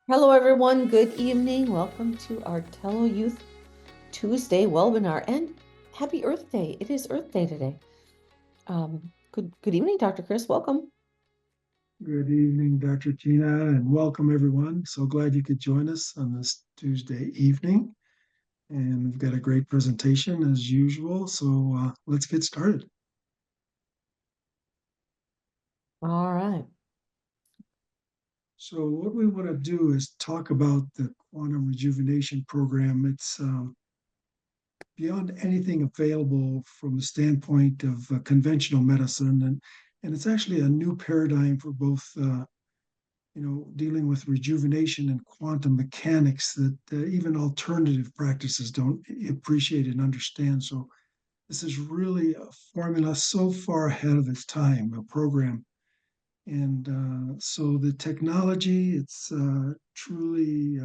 Hello, everyone. Good evening. Welcome to our TeloYouth Tuesday webinar and happy Earth Day. It is Earth Day today. Good evening, Dr. Chris. Welcome. Good evening, Dr. Tina, and welcome everyone. So glad you could join us on this Tuesday evening. And we've got a great presentation as usual. So let's get started. All right. So, what we want to do is talk about the quantum rejuvenation program. It's beyond anything available from the standpoint of conventional medicine, and it's actually a new paradigm for both dealing with rejuvenation and quantum mechanics that even alternative practices don't appreciate and understand. So this is really a formula so far ahead of its time, a program. And so the technology, it's truly,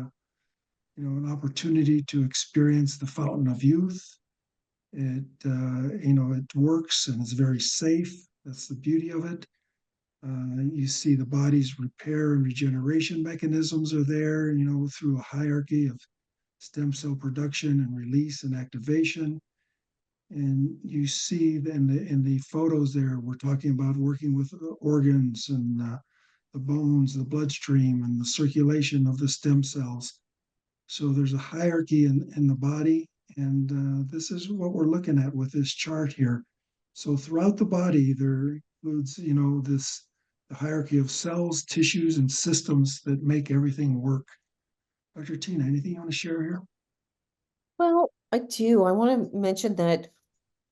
an opportunity to experience the fountain of youth. It works and it's very safe. That's the beauty of it. You see the body's repair and regeneration mechanisms are there, through a hierarchy of stem cell production and release and activation. And you see in the photos there, we're talking about working with organs and the bones, the bloodstream, and the circulation of the stem cells. So there's a hierarchy in the body, and this is what we're looking at with this chart here. So throughout the body, there includes, this the hierarchy of cells, tissues, and systems that make everything work. Dr. Tina, anything you want to share here? Well, I do. I want to mention that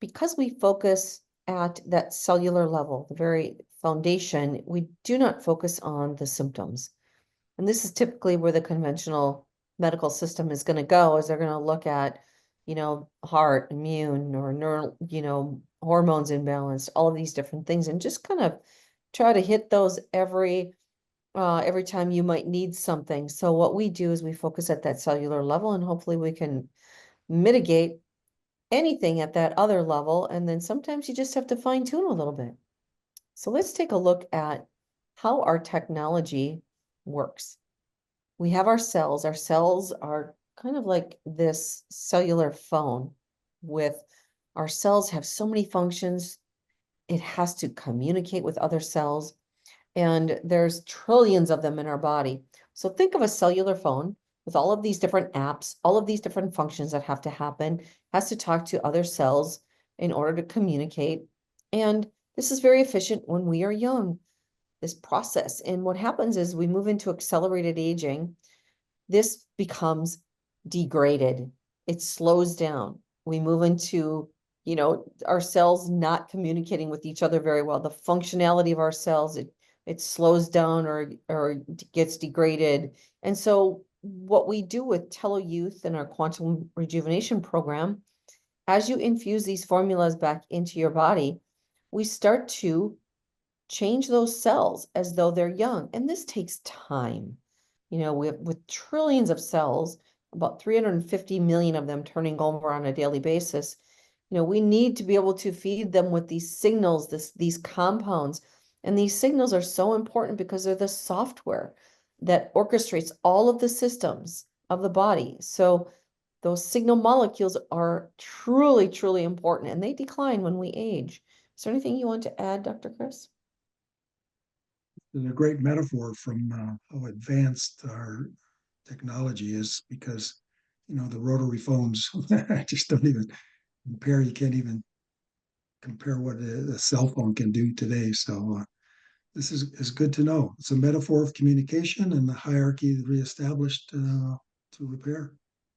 because we focus at that cellular level, the very foundation, we do not focus on the symptoms. And this is typically where the conventional medical system is going to go, is they're going to look at, heart, immune, or neural, hormones imbalanced, all of these different things, and just kind of try to hit those every time you might need something. So what we do is we focus at that cellular level, and hopefully we can mitigate anything at that other level. And then sometimes you just have to fine tune a little bit. So let's take a look at how our technology works. We have our cells. Our cells are kind of like this cellular phone with our cells have so many functions. It has to communicate with other cells, and there's trillions of them in our body. So think of a cellular phone with all of these different apps, all of these different functions that have to happen, has to talk to other cells in order to communicate. And this is very efficient when we are young, this process. And what happens is we move into accelerated aging, this becomes degraded. It slows down. We move into, our cells not communicating with each other very well. The functionality of our cells, it slows down or gets degraded. And so what we do with TeloYouth and our quantum rejuvenation program, as you infuse these formulas back into your body, we start to change those cells as though they're young. And this takes time. With trillions of cells, about 350 million of them turning over on a daily basis, we need to be able to feed them with these signals, these compounds. And these signals are so important because they're the software that orchestrates all of the systems of the body. So those signal molecules are truly, truly important, and they decline when we age. Is there anything you want to add, Dr. Chris? It's a great metaphor from how advanced our technology is because, the rotary phones I just don't even compare. You can't even compare what a cell phone can do today. So this is good to know. It's a metaphor of communication and the hierarchy reestablished to repair.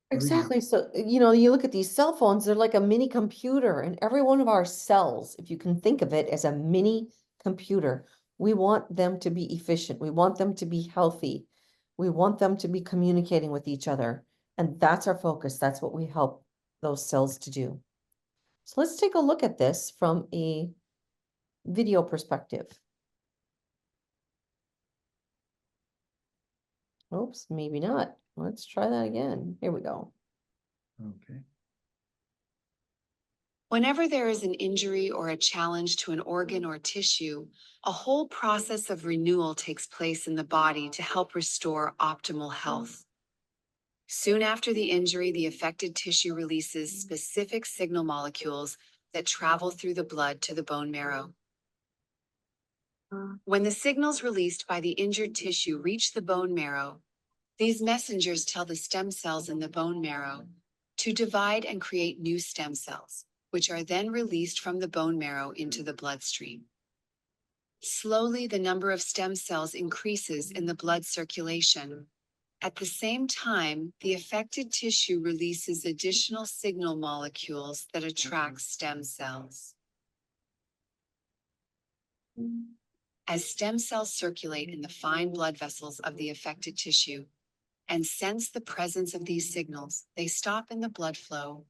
Very good. Exactly. So, you look at these cell phones, they're like a mini computer, and every one of our cells, if you can think of it as a mini computer, we want them to be efficient. We want them to be healthy. We want them to be communicating with each other. And that's our focus. That's what we help those cells to do. So let's take a look at this from a video perspective. Oops, maybe not. Let's try that again. Here we go. Okay. Whenever there is an injury or a challenge to an organ or tissue, a whole process of renewal takes place in the body to help restore optimal health. Soon after the injury, the affected tissue releases specific signal molecules that travel through the blood to the bone marrow. When the signals released by the injured tissue reach the bone marrow, these messengers tell the stem cells in the bone marrow to divide and create new stem cells, which are then released from the bone marrow into the bloodstream. Slowly, the number of stem cells increases in the blood circulation. At the same time, the affected tissue releases additional signal molecules that attract stem cells. As stem cells circulate in the fine blood vessels of the affected tissue and sense the presence of these signals, they stop in the blood flow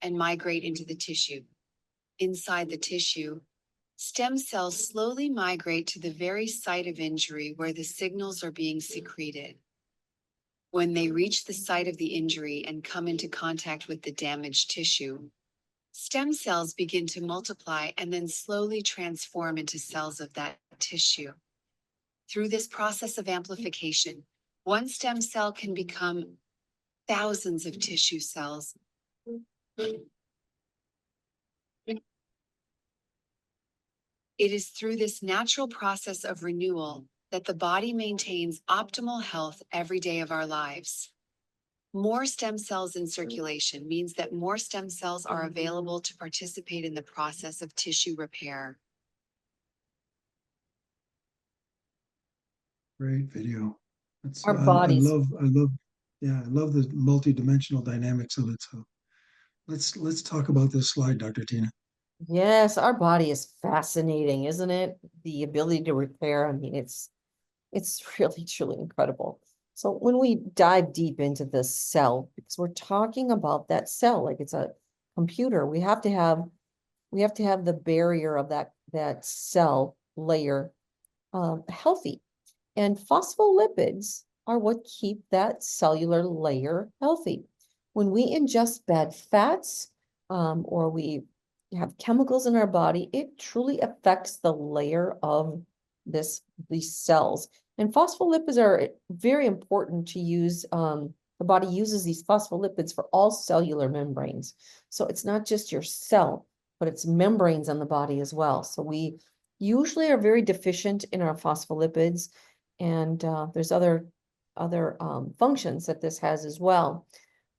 and migrate into the tissue. Inside the tissue, stem cells slowly migrate to the very site of injury where the signals are being secreted. When they reach the site of the injury and come into contact with the damaged tissue, stem cells begin to multiply and then slowly transform into cells of that tissue. Through this process of amplification, one stem cell can become thousands of tissue cells. It is through this natural process of renewal that the body maintains optimal health every day of our lives. More stem cells in circulation means that more stem cells are available to participate in the process of tissue repair. Great video. That's Our bodies. I love the multidimensional dynamics of it. So let's talk about this slide, Dr. Tina. Yes, our body is fascinating, isn't it? The ability to repair. I mean, it's really, truly incredible. So when we dive deep into the cell, because we're talking about that cell, like it's a computer, we have to have the barrier of that cell layer healthy. And phospholipids are what keep that cellular layer healthy. When we ingest bad fats, or we have chemicals in our body, it truly affects the layer of these cells. And phospholipids are very important to use. The body uses these phospholipids for all cellular membranes. So it's not just your cell, but it's membranes on the body as well. So we usually are very deficient in our phospholipids, and there's other functions that this has as well.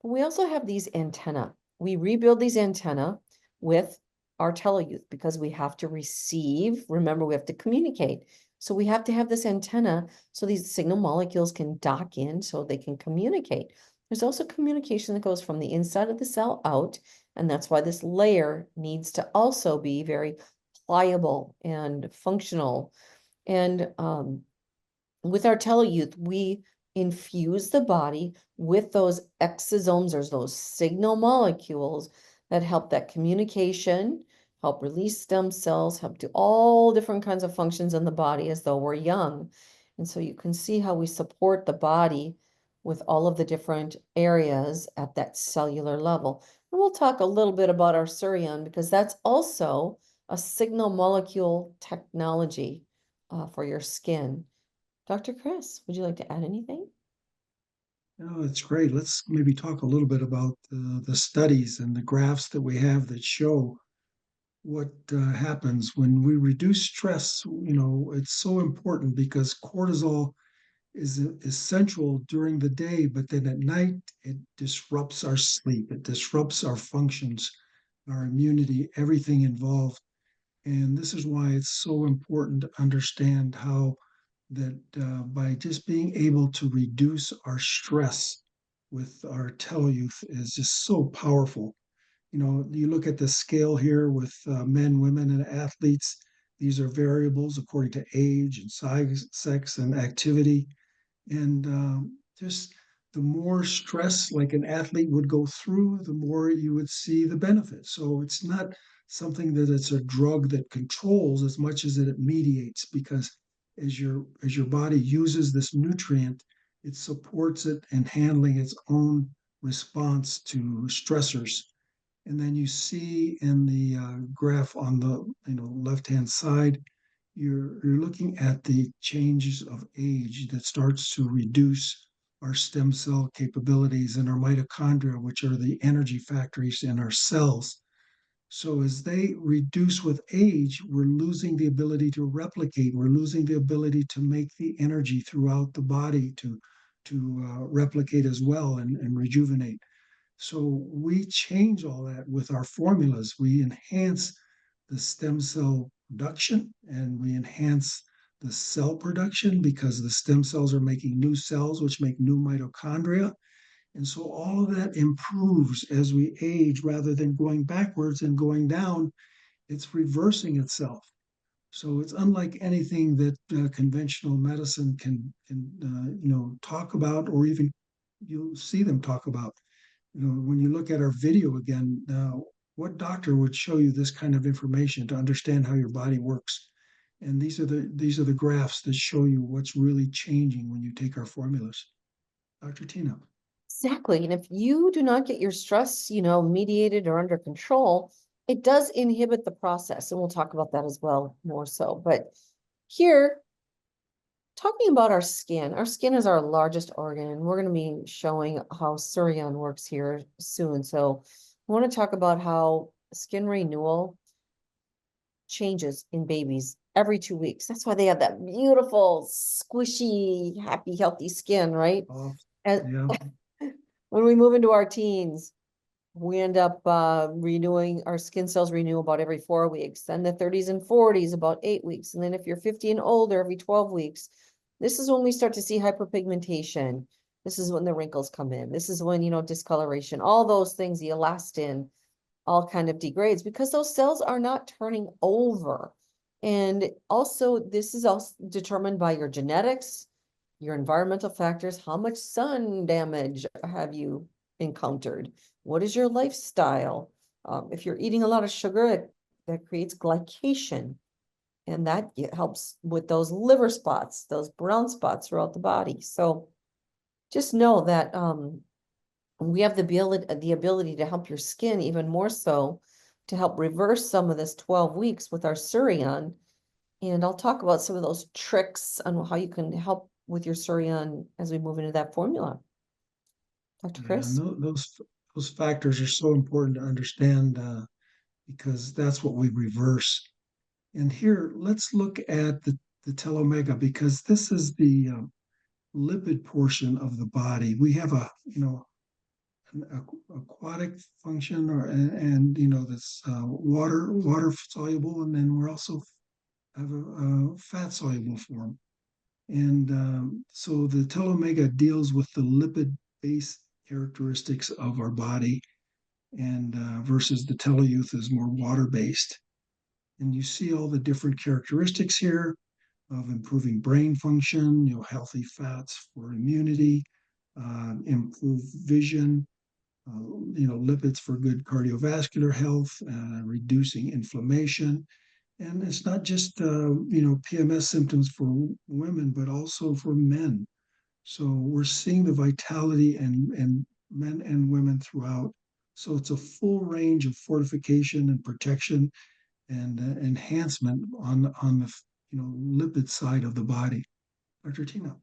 But we also have these antennae. We rebuild these antennae with our TeloYouth because we have to receive. Remember, we have to communicate. So we have to have this antenna so these signal molecules can dock in so they can communicate. There's also communication that goes from the inside of the cell out, and that's why this layer needs to also be very pliable and functional. And with our TeloYouth, we infuse the body with those exosomes or those signal molecules that help that communication, help release stem cells, help do all different kinds of functions in the body as though we're young. And so you can see how we support the body with all of the different areas at that cellular level. And we'll talk a little bit about our Surrean because that's also a signal molecule technology for your skin. Dr. Chris, would you like to add anything? Oh, that's great. Let's maybe talk a little bit about the studies and the graphs that we have that show what happens when we reduce stress. You know, it's so important because cortisol is essential during the day, but then at night it disrupts our sleep, it disrupts our functions, our immunity, everything involved. And this is why it's so important to understand how that by just being able to reduce our stress with our TeloYouth is just so powerful. You know, you look at the scale here with men, women, and athletes. These are variables according to age and size, sex, and activity. And just the more stress like an athlete would go through, the more you would see the benefits. So it's not something that it's a drug that controls as much as it mediates, because as your body uses this nutrient, it supports it in handling its own response to stressors. And then you see in the graph on the left-hand side, you're looking at the changes of age that starts to reduce our stem cell capabilities and our mitochondria, which are the energy factories in our cells. So as they reduce with age, we're losing the ability to replicate. We're losing the ability to make the energy throughout the body to replicate as well and rejuvenate. So we change all that with our formulas. We enhance the stem cell production and we enhance the cell production because the stem cells are making new cells, which make new mitochondria. And so all of that improves as we age rather than going backwards and going down. It's reversing itself. So it's unlike anything that conventional medicine can talk about, or even you'll see them talk about. When you look at our video again, what doctor would show you this kind of information to understand how your body works? And these are the graphs that show you what's really changing when you take our formulas. Dr. Tina. Exactly. And if you do not get your stress, mediated or under control, it does inhibit the process. And we'll talk about that as well, more so. But here, talking about our skin is our largest organ. We're going to be showing how Surrean works here soon. So I want to talk about how skin renewal changes in babies every 2 weeks. That's why they have that beautiful, squishy, happy, healthy skin, right? Oh, And yeah. when we move into our teens, we end up renewing, our skin cells renew about every 4 weeks. Then the 30s and 40s, about 8 weeks. And then if you're 50 and older, every 12 weeks. This is when we start to see hyperpigmentation. This is when the wrinkles come in. This is when, discoloration, all those things, the elastin, all kind of degrades because those cells are not turning over. And also, this is also determined by your genetics, your environmental factors. How much sun damage have you encountered? What is your lifestyle? If you're eating a lot of sugar, that creates glycation. And that helps with those liver spots, those brown spots throughout the body. So just know that we have the ability to help your skin even more so to help reverse some of this 12 weeks with our Surrean. And I'll talk about some of those tricks on how you can help with your Surrean as we move into that formula. Dr. Yeah, Chris? and those factors are so important to understand because that's what we reverse. And here, let's look at the telomega because this is the lipid portion of the body. We have an aquatic function, and that's water soluble, and then we're also have a fat soluble form. And so the telomega deals with the lipid based characteristics of our body, and versus the TeloYouth is more water based. And you see all the different characteristics here of improving brain function, healthy fats for immunity, improved vision, lipids for good cardiovascular health, reducing inflammation. And it's not just, PMS symptoms for women, but also for men. So we're seeing the vitality and men and women throughout. So it's a full range of fortification and protection and enhancement on the lipid side of the body. Dr. Tina.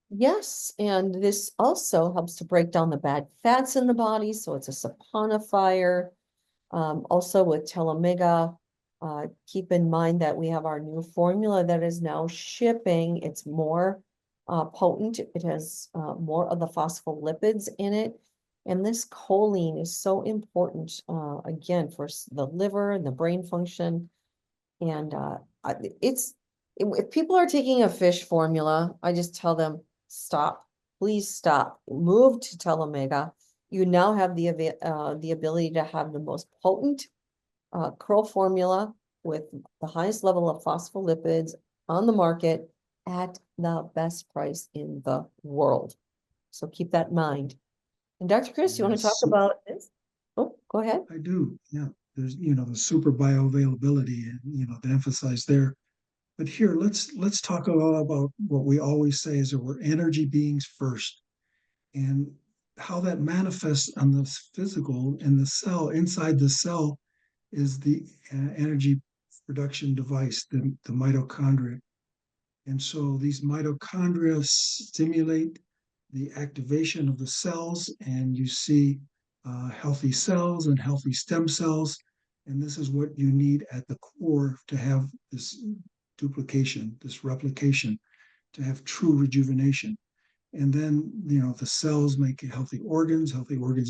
Yes, and this also helps to break down the bad fats in the body, so it's a saponifier. Also with Telomega, keep in mind that we have our new formula that is now shipping. It's more potent. It has more of the phospholipids in it. And this choline is so important, again, for the liver and the brain function. And if people are taking a fish formula, I just tell them, stop, please stop, move to Telomega. You now have the ability to have the most potent curl formula with the highest level of phospholipids on the market at the best price in the world. So keep that in mind. And Dr. Chris, you want to talk Yes, about this? Oh, go ahead. I do. Yeah. There's, the super bioavailability and, the emphasis there. But here, let's talk a lot about what we always say is that we're energy beings first. And how that manifests on the physical in the cell, inside the cell, is the energy production device, the mitochondria. And so these mitochondria stimulate the activation of the cells, and you see healthy cells and healthy stem cells. And this is what you need at the core to have this duplication, this replication, to have true rejuvenation. And then, the cells make healthy organs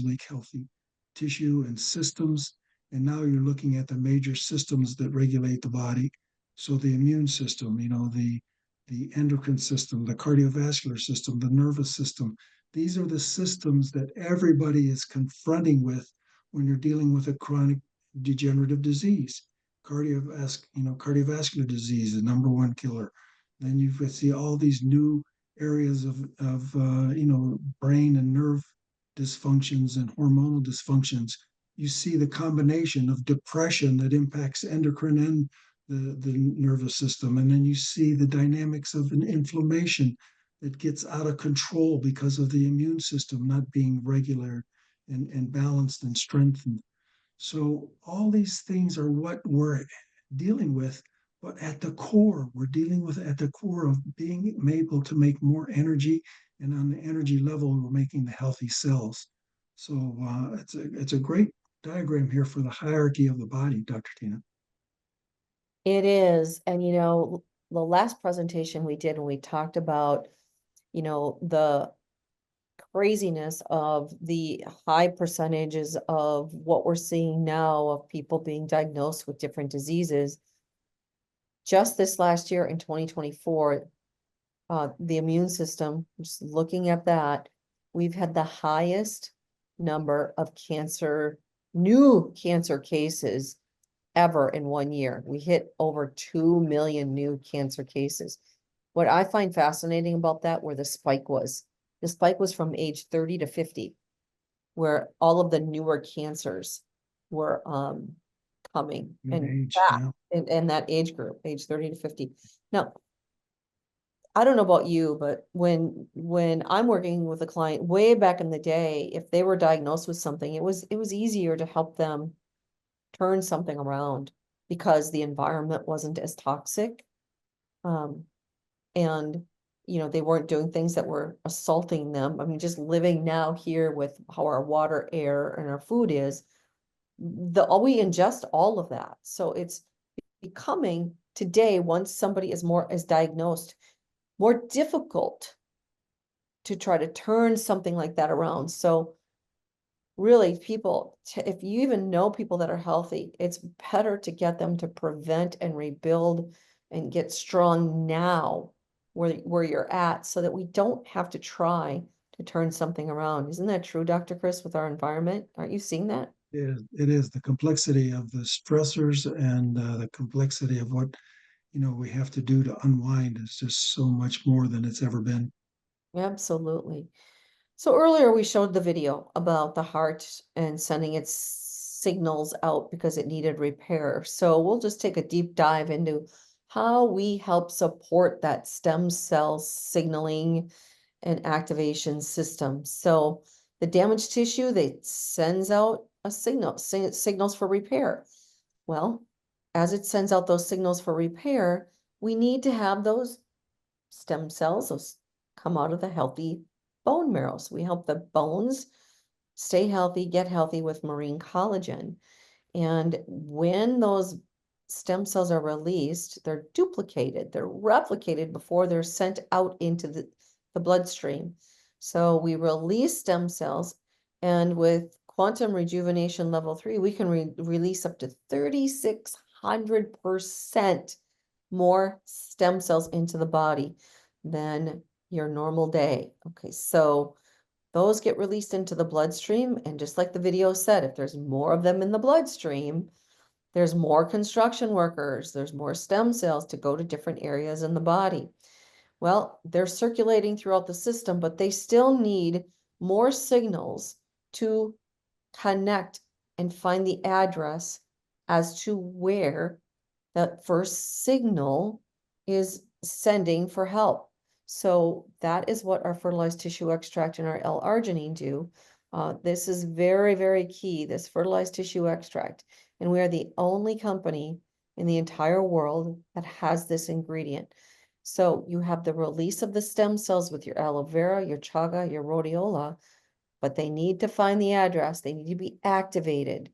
make healthy tissue and systems. And now you're looking at the major systems that regulate the body. So the immune system, the endocrine system, the cardiovascular system, the nervous system. These are the systems that everybody is confronting with when you're dealing with a chronic degenerative disease. Cardiovascular disease, the number one killer. Then you see all these new areas of brain and nerve dysfunctions and hormonal dysfunctions. You see the combination of depression that impacts endocrine and the nervous system. And then you see the dynamics of an inflammation that gets out of control because of the immune system not being regular and balanced and strengthened. So all these things are what we're dealing with, but at the core, we're dealing with at the core of being able to make more energy, and on the energy level, we're making the healthy cells. So it's a great diagram here for the hierarchy of the body, Dr. Tina. It is. And, the last presentation we did, when we talked about, the craziness of the high percentages of what we're seeing now of people being diagnosed with different diseases. Just this last year in 2024, the immune system, just looking at that, we've had the highest number of new cancer cases ever in 1 year. We hit over 2 million new cancer cases. What I find fascinating about that, where the spike was from age 30 to 50, where all of the newer cancers were coming and in that age group, age 30 to 50. Now, I don't know about you, but when I'm working with a client way back in the day, if they were diagnosed with something, it was easier to help them turn something around because the environment wasn't as toxic. And they weren't doing things that were assaulting them. I mean, just living now here with how our water, air, and our food is, we ingest all of that. So it's becoming today, once somebody is diagnosed, more difficult to try to turn something like that around. So really, people, if you even know people that are healthy, it's better to get them to prevent and rebuild and get strong now where you're at, so that we don't have to try to turn something around. Isn't that true, Dr. Chris, with our environment? Aren't you seeing that? It is the complexity of the stressors and the complexity of what we have to do to unwind is just so much more than it's ever been. Absolutely. So earlier we showed the video about the heart and sending its signals out because it needed repair. So we'll just take a deep dive into how we help support that stem cell signaling and activation system. So the damaged tissue, that sends out a signals for repair. Well, as it sends out those signals for repair, we need to have those stem cells come out of the healthy bone marrow. So we help the bones stay healthy, get healthy with marine collagen. And when those stem cells are released, they're duplicated, they're replicated before they're sent out into the bloodstream. So we release stem cells, and with quantum rejuvenation level 3, we can release up to 3,600% more stem cells into the body than your normal day. Okay, so those get released into the bloodstream, and just like the video said, if there's more of them in the bloodstream, there's more construction workers, there's more stem cells to go to different areas in the body. Well, they're circulating throughout the system, but they still need more signals to connect and find the address as to where that first signal is sending for help. So that is what our fertilized tissue extract and our L-arginine do. This is very, very key, this fertilized tissue extract. And we are the only company in the entire world that has this ingredient. So you have the release of the stem cells with your aloe vera, your chaga, your rhodiola, but they need to find the address. They need to be activated.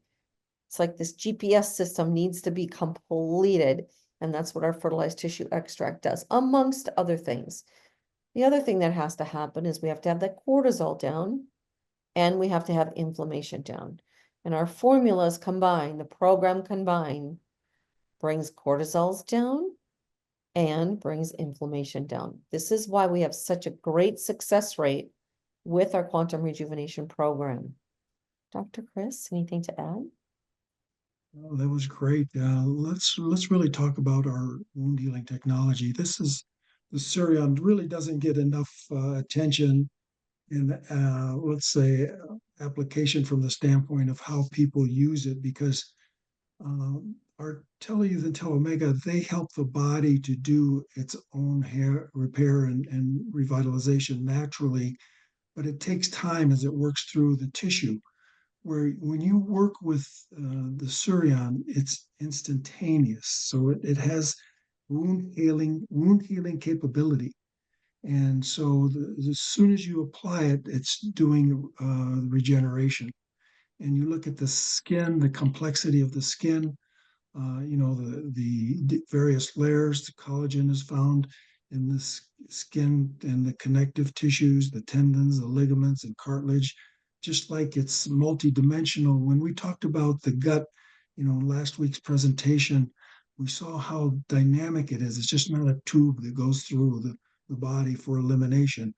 It's like this GPS system needs to be completed. And that's what our fertilized tissue extract does, amongst other things. The other thing that has to happen is we have to have that cortisol down and we have to have inflammation down. And our formulas combined, the program combined, brings cortisols down and brings inflammation down. This is why we have such a great success rate with our quantum rejuvenation program. Dr. Chris, anything to add? Oh, that was great. Let's really talk about our wound healing technology. The Surrean really doesn't get enough attention in let's say application from the standpoint of how people use it, because our TeloYouth and Telomega, they help the body to do its own hair repair and revitalization naturally, but it takes time as it works through the tissue. Where when you work with the Surrean, it's instantaneous. So it has wound healing capability. And so as soon as you apply it, it's doing regeneration. And you look at the skin, the complexity of the skin, the various layers. The collagen is found in the skin and the connective tissues, the tendons, the ligaments, and cartilage, just like it's multidimensional. When we talked about the gut, last week's presentation, we saw how dynamic it is. It's just not a tube that goes through the body for elimination.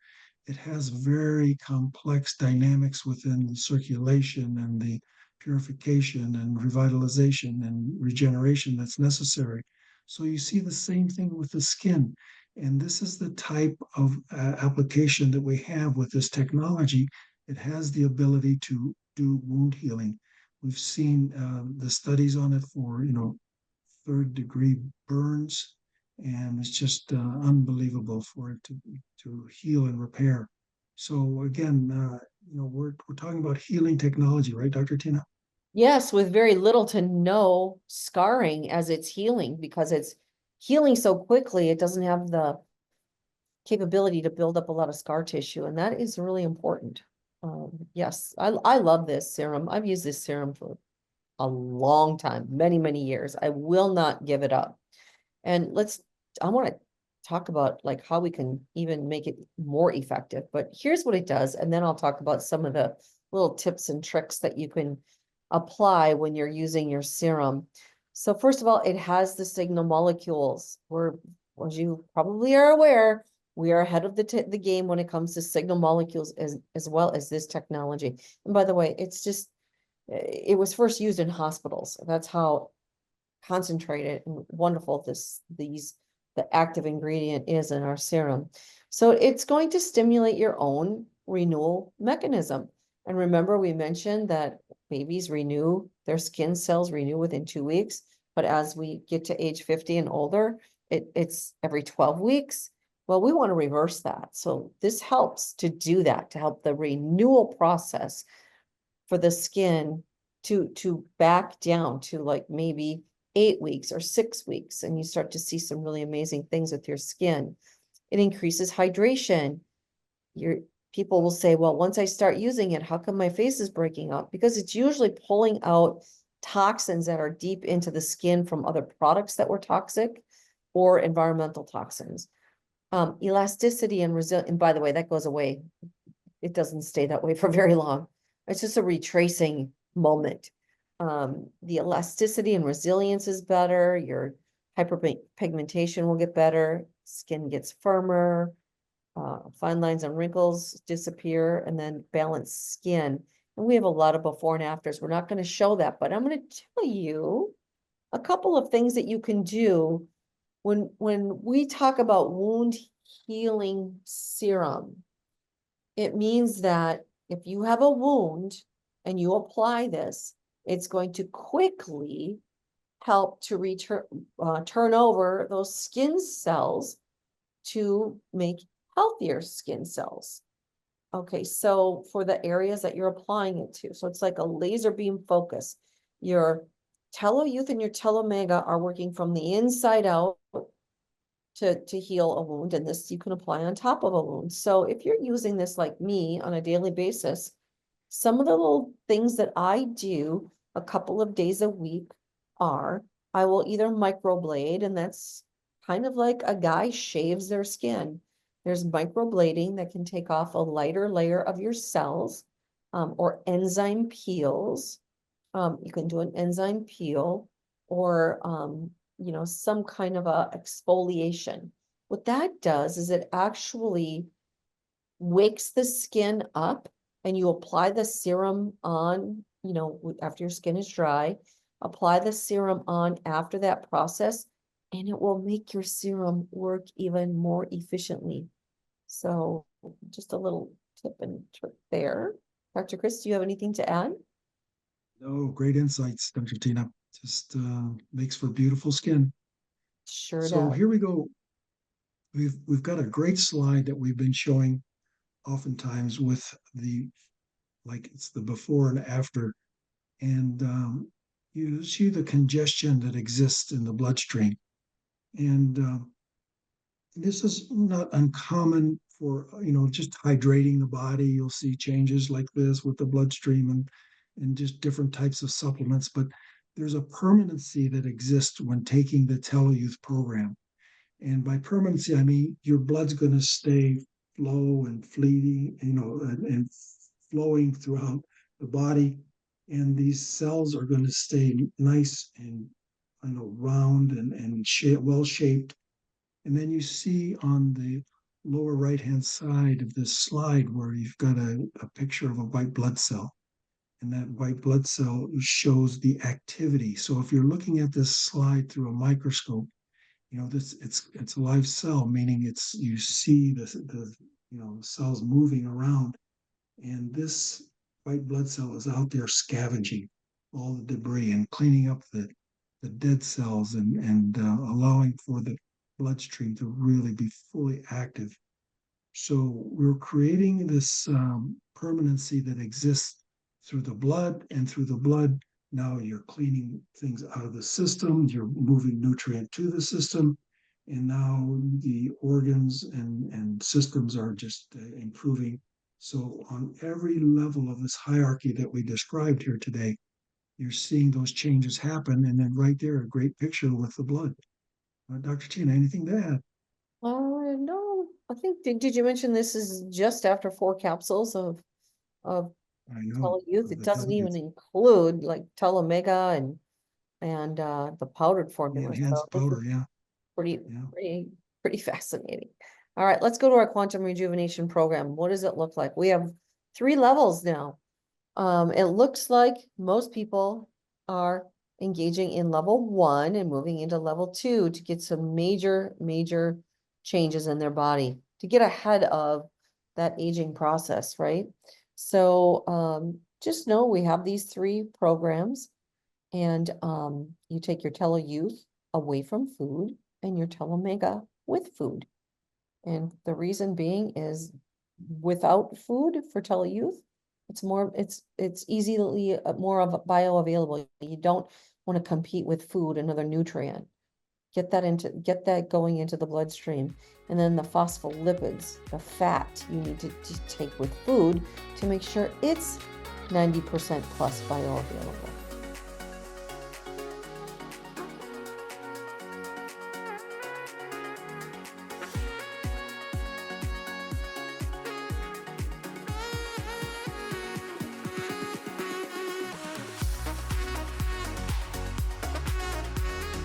It has very complex dynamics within the circulation and the purification and revitalization and regeneration that's necessary. So you see the same thing with the skin. And this is the type of application that we have with this technology. It has the ability to do wound healing. We've seen the studies on it for, third degree burns, and it's just unbelievable for it to heal and repair. So again, we're talking about healing technology, right, Dr. Tina? Yes, with very little to no scarring as it's healing, because it's healing so quickly, it doesn't have the capability to build up a lot of scar tissue, and that is really important. Yes, I love this serum. I've used this serum for a long time, many, many years. I will not give it up. And I want to talk about like how we can even make it more effective, but here's what it does. And then I'll talk about some of the little tips and tricks that you can apply when you're using your serum. So first of all, it has the signal molecules. As you probably are aware, we are ahead of the game when it comes to signal molecules as well as this technology. And by the way, it was first used in hospitals. That's how concentrated and wonderful the active ingredient is in our serum. So it's going to stimulate your own renewal mechanism. And remember, we mentioned that babies their skin cells renew within 2 weeks. But as we get to age 50 and older, it's every 12 weeks. Well, we want to reverse that. So this helps to do that, to help the renewal process for the skin to back down to like maybe 8 weeks or 6 weeks, and you start to see some really amazing things with your skin. It increases hydration. People will say, well, once I start using it, how come my face is breaking out? Because it's usually pulling out toxins that are deep into the skin from other products that were toxic or environmental toxins. Elasticity and resilience, and by the way, that goes away. It doesn't stay that way for very long. It's just a retracing moment. The elasticity and resilience is better. Your hyperpigmentation will get better. Skin gets firmer. Fine lines and wrinkles disappear, and then balanced skin. And we have a lot of before and afters. We're not going to show that, but I'm going to tell you a couple of things that you can do when we talk about wound healing serum. It means that if you have a wound and you apply this, it's going to quickly help to turn over those skin cells to make healthier skin cells. Okay, so for the areas that you're applying it to, so it's like a laser beam focus. Your TeloYouth and your Telomega are working from the inside out to heal a wound, and this you can apply on top of a wound. So if you're using this like me on a daily basis, some of the little things that I do a couple of days a week are I will either microblade, and that's kind of like a guy shaves their skin. There's microblading that can take off a lighter layer of your cells, or enzyme peels. You can do an enzyme peel, or some kind of a exfoliation. What that does is it actually wakes the skin up, and you apply the serum on, after your skin is dry, apply the serum on after that process, and it will make your serum work even more efficiently. So just a little tip and trick there. Dr. Chris, do you have anything to add? No, great insights, Dr. Tina. Just makes for beautiful skin. Sure So does. here we go. We've got a great slide that we've been showing oftentimes with it's the before and after, and you see the congestion that exists in the bloodstream, and this is not uncommon for just hydrating the body. You'll see changes like this with the bloodstream and just different types of supplements, but there's a permanency that exists when taking the TeloYouth program. And by permanency, I mean your blood's going to stay flow and fleeting, and flowing throughout the body. And these cells are going to stay nice and round and well shaped. And then you see on the lower right-hand side of this slide where you've got a picture of a white blood cell. And that white blood cell shows the activity. So if you're looking at this slide through a microscope, it's a live cell, meaning you see the cells moving around, and this white blood cell is out there scavenging all the debris and cleaning up the dead cells and allowing for the bloodstream to really be fully active. So we're creating this permanency that exists through the blood, and through the blood, now you're cleaning things out of the system, you're moving nutrient to the system, and now the organs and systems are just improving. So on every level of this hierarchy that we described here today, you're seeing those changes happen. And then right there, a great picture with the blood. Dr. Tina, anything to add? No, I think, did you mention this is just after 4 capsules of I know, TeloYouth? of It the doesn't even TeloYouth, include like Telomega and the powdered the formula. So enhanced this is powder, yeah, pretty, yeah. pretty, pretty fascinating. All right, let's go to our quantum rejuvenation program. What does it look like? We have 3 levels now. It looks like most people are engaging in level 1 and moving into level 2 to get some major changes in their body, to get ahead of that aging process, right? So just know we have these 3 programs, and you take your TeloYouth away from food and your Telomega with food. And the reason being is, without food for TeloYouth, it's easily more of bioavailable. You don't want to compete with food, another nutrient. Get that going into the bloodstream. And then the phospholipids, the fat you need to take with food to make sure it's 90% plus bioavailable.